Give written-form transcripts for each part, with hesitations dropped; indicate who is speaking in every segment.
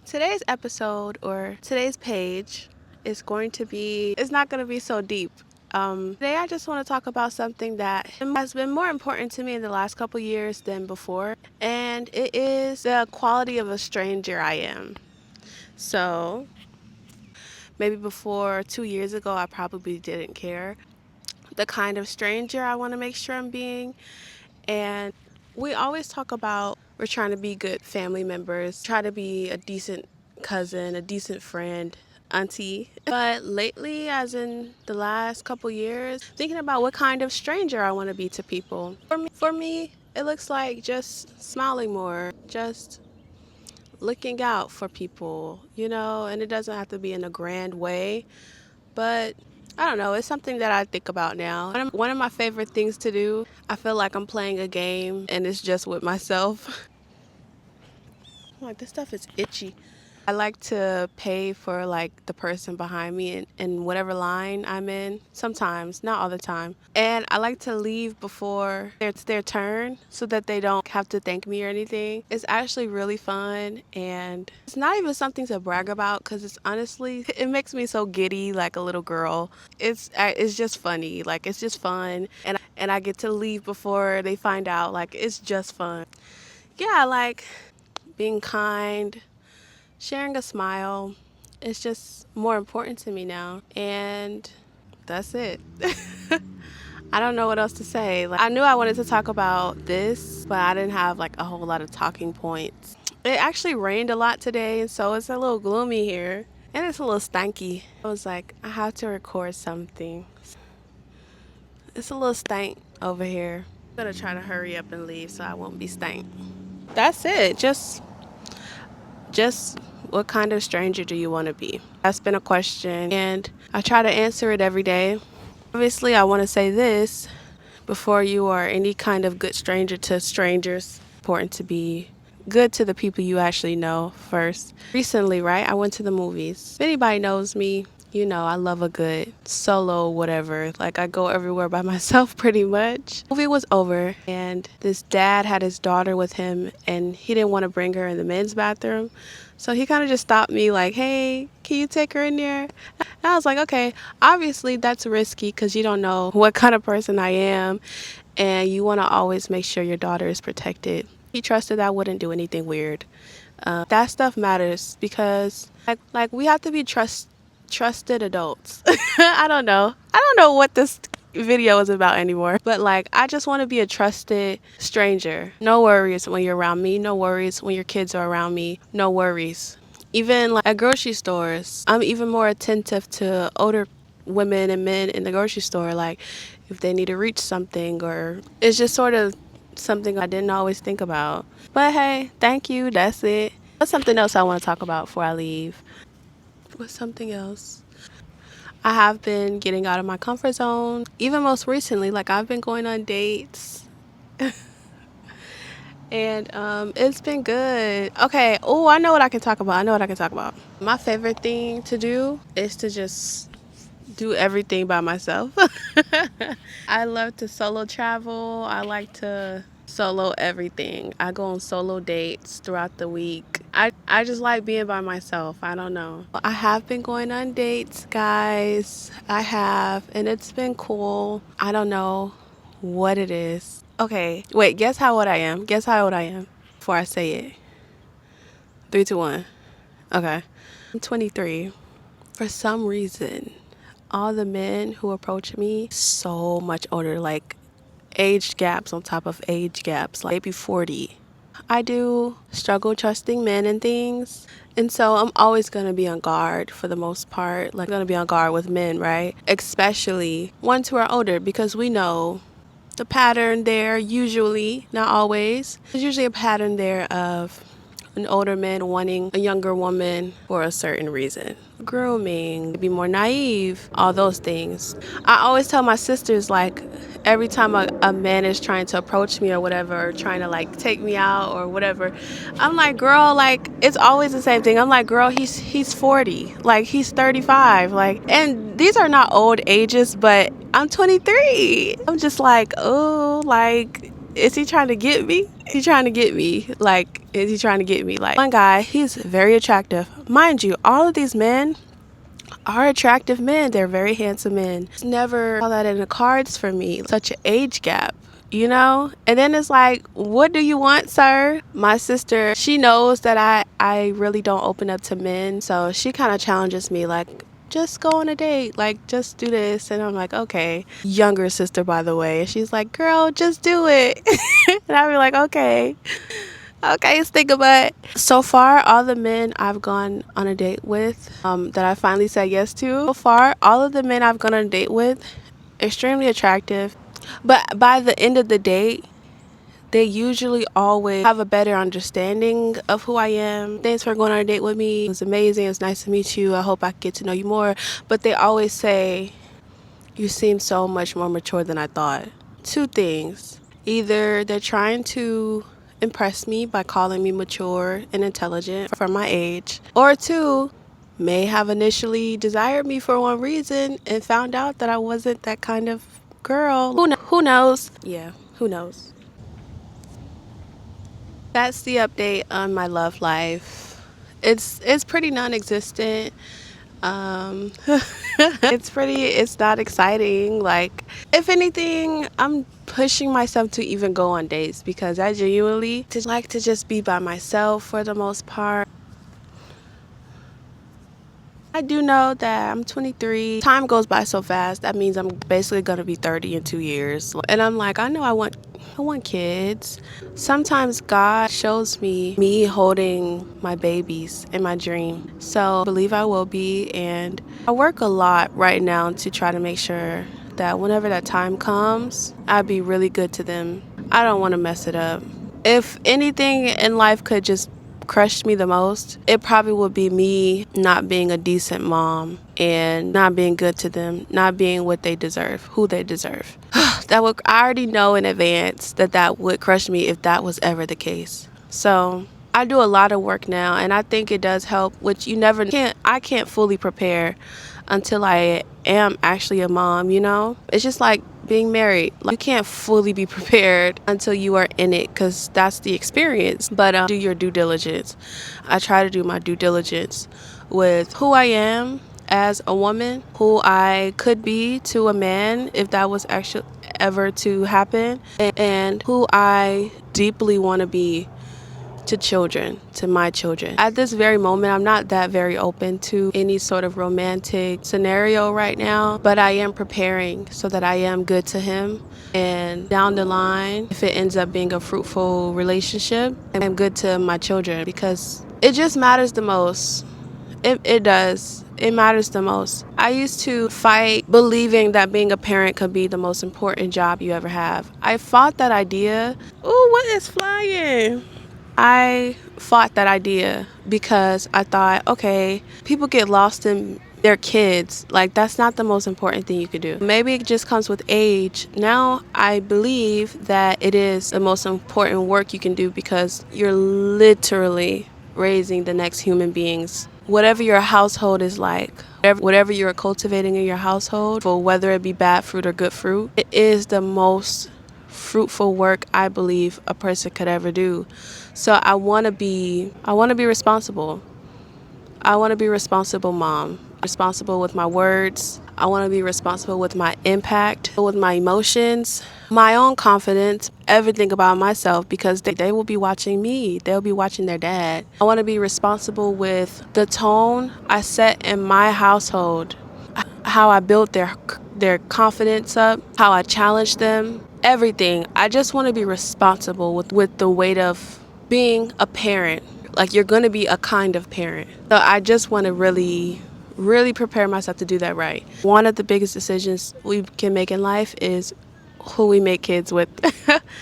Speaker 1: Today's episode or today's page is going to be, it's not going to be so deep. Today I just want to talk about something that has been more important to me in the last couple years than before, and it is the quality of a stranger I am. So, maybe before 2 years ago, I probably didn't care the kind of stranger I want to make sure I'm being. And we always talk about we're trying to be good family members, try to be a decent cousin, a decent friend, auntie. But lately, as in the last couple years, thinking about what kind of stranger I want to be to people. For me, it looks like just smiling more, just looking out for people, and it doesn't have to be in a grand way, but I don't know, it's something that I think about now. One of my favorite things to do, I feel like I'm playing a game and it's just with myself. Like, this stuff is itchy. I like to pay for like the person behind me in whatever line I'm in. Sometimes, not all the time. And I like to leave before it's their turn so that they don't have to thank me or anything. It's actually really fun, and it's not even something to brag about because it's honestly, it makes me so giddy like a little girl. It's just funny. Like, it's just fun, and I get to leave before they find out. Like, it's just fun. Yeah, like being kind, sharing a smile is just more important to me now. And that's it. I don't know what else to say. Like, I knew I wanted to talk about this, but I didn't have like a whole lot of talking points. It actually rained a lot today, and so it's a little gloomy here. And it's a little stanky. I was like, I have to record something. It's a little stank over here. I'm gonna try to hurry up and leave so I won't be stank. That's it. Just what kind of stranger do you want to be? That's been a question, and I try to answer it every day. Obviously, I want to say this before you are any kind of good stranger to strangers. It's important to be good to the people you actually know first. Recently, right, I went to the movies. If anybody knows me, I love a good solo whatever. Like, I go everywhere by myself pretty much. The movie was over, and this dad had his daughter with him, and he didn't want to bring her in the men's bathroom. So he kind of just stopped me like, hey, can you take her in there? And I was like, okay, obviously that's risky because you don't know what kind of person I am, and you want to always make sure your daughter is protected. He trusted I wouldn't do anything weird. That stuff matters because like we have to be trusted adults. I don't know what this video is about anymore, but like, I just want to be a trusted stranger. No worries when you're around me, no worries when your kids are around me, no worries. Even like at grocery stores, I'm even more attentive to older women and men in the grocery store, like if they need to reach something, or it's just sort of something I didn't always think about. But hey, thank you, that's it. What's something else I want to talk about before I leave? What's something else? I have been getting out of my comfort zone. Even most recently, like, I've been going on dates. And it's been good. Okay. Oh, I know what I can talk about. My favorite thing to do is to just do everything by myself. I love to solo travel. I like to solo everything. I go on solo dates throughout the week. I just like being by myself. I don't know. I have been going on dates, guys. I have, and it's been cool. I don't know what it is. Okay, wait, guess how old I am. Guess how old I am before I say it. 3, 2, 1. Okay. I'm 23. For some reason, all the men who approach me so much older, like age gaps on top of age gaps, like maybe 40. I do struggle trusting men and things, and so I'm always going to be on guard for the most part. Like, I'm going to be on guard with men, right? Especially ones who are older, because we know the pattern there, usually, not always. There's usually a pattern there of an older man wanting a younger woman for a certain reason. Grooming, be more naive, all those things. I always tell my sisters, like, every time a man is trying to approach me or whatever, or trying to like take me out or whatever, I'm like, girl, like, it's always the same thing. I'm like, girl, he's 40, like, he's 35, like, and these are not old ages, but I'm 23. I'm just like, oh, like, is he trying to get me? Is he trying to get me? Like, is he trying to get me? Like, one guy, he's very attractive. Mind you, all of these men are attractive men. They're very handsome men. It's never all that in the cards for me. Such an age gap, you know? And then it's like, what do you want, sir? My sister, she knows that I really don't open up to men. So she kind of challenges me, like, just go on a date, like, just do this. And I'm like, okay. Younger sister, by the way. And she's like, girl, just do it. And I'll be like, okay. Okay, stick a butt. So far, all the men I've gone on a date with, that I finally said yes to, so far, all of the men I've gone on a date with, extremely attractive. But by the end of the date, they usually always have a better understanding of who I am. Thanks for going on a date with me. It was amazing. It was nice to meet you. I hope I get to know you more. But they always say, you seem so much more mature than I thought. Two things. Either they're trying to impress me by calling me mature and intelligent for my age, or two, may have initially desired me for one reason and found out that I wasn't that kind of girl. Who knows? Yeah, who knows? That's the update on my love life. It's pretty non-existent. It's not exciting. Like, if anything, I'm pushing myself to even go on dates because I genuinely like to just be by myself for the most part. I do know that I'm 23. Time goes by so fast. That means I'm basically going to be 30 in 2 years. And I'm like, I know I want kids. Sometimes God shows me holding my babies in my dream. So I believe I will be. And I work a lot right now to try to make sure that whenever that time comes, I'll be really good to them. I don't want to mess it up. If anything in life could just crushed me the most, it probably would be me not being a decent mom and not being good to them, not being what they deserve, who they deserve. I already know in advance that would crush me if that was ever the case. So I do a lot of work now, and I think it does help, which I can't fully prepare until I am actually a mom, you know? It's just like being married. Like, you can't fully be prepared until you are in it because that's the experience. But do your due diligence. I try to do my due diligence with who I am as a woman, who I could be to a man if that was actually ever to happen, and who I deeply want to be to my children. At this very moment, I'm not that very open to any sort of romantic scenario right now, but I am preparing so that I am good to him. And down the line, if it ends up being a fruitful relationship, I'm good to my children because it just matters the most. It does. It matters the most. I used to fight believing that being a parent could be the most important job you ever have. I fought that idea. Ooh, what is flying? I fought that idea because I thought, okay, people get lost in their kids. Like, that's not the most important thing you could do. Maybe it just comes with age. Now I believe that it is the most important work you can do because you're literally raising the next human beings. Whatever your household is like, whatever you're cultivating in your household, for whether it be bad fruit or good fruit, it is the most fruitful work I believe a person could ever do. So I want to be responsible. I want to be responsible mom, responsible with my words. I want to be responsible with my impact, with my emotions, my own confidence, everything about myself because they will be watching me. They'll be watching their dad. I want to be responsible with the tone I set in my household, how I built their confidence up, how I challenged them, everything. I just want to be responsible with the weight of being a parent. Like, you're going to be a kind of parent. So I just want to really, really prepare myself to do that right. One of the biggest decisions we can make in life is who we make kids with.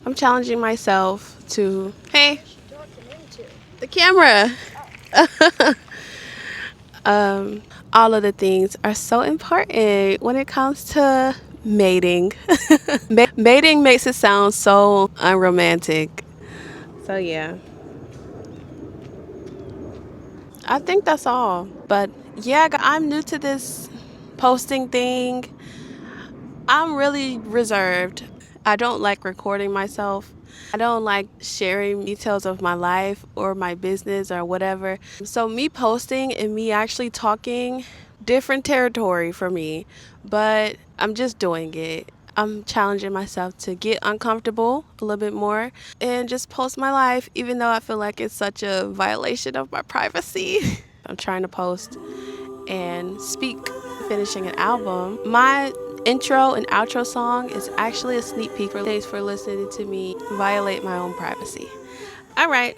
Speaker 1: I'm challenging myself to, hey, The camera. All of the things are so important when it comes to mating. Mating makes it sound so unromantic. So, yeah, I think that's all. But yeah, I'm new to this posting thing. I'm really reserved. I don't like recording myself. I don't like sharing details of my life or my business or whatever. So, me posting and me actually talking, different territory for me, but I'm just doing it. I'm challenging myself to get uncomfortable a little bit more and just post my life, even though I feel like it's such a violation of my privacy. I'm trying to post and speak finishing an album. My intro and outro song is actually a sneak peek. Thanks for listening to me violate my own privacy. All right.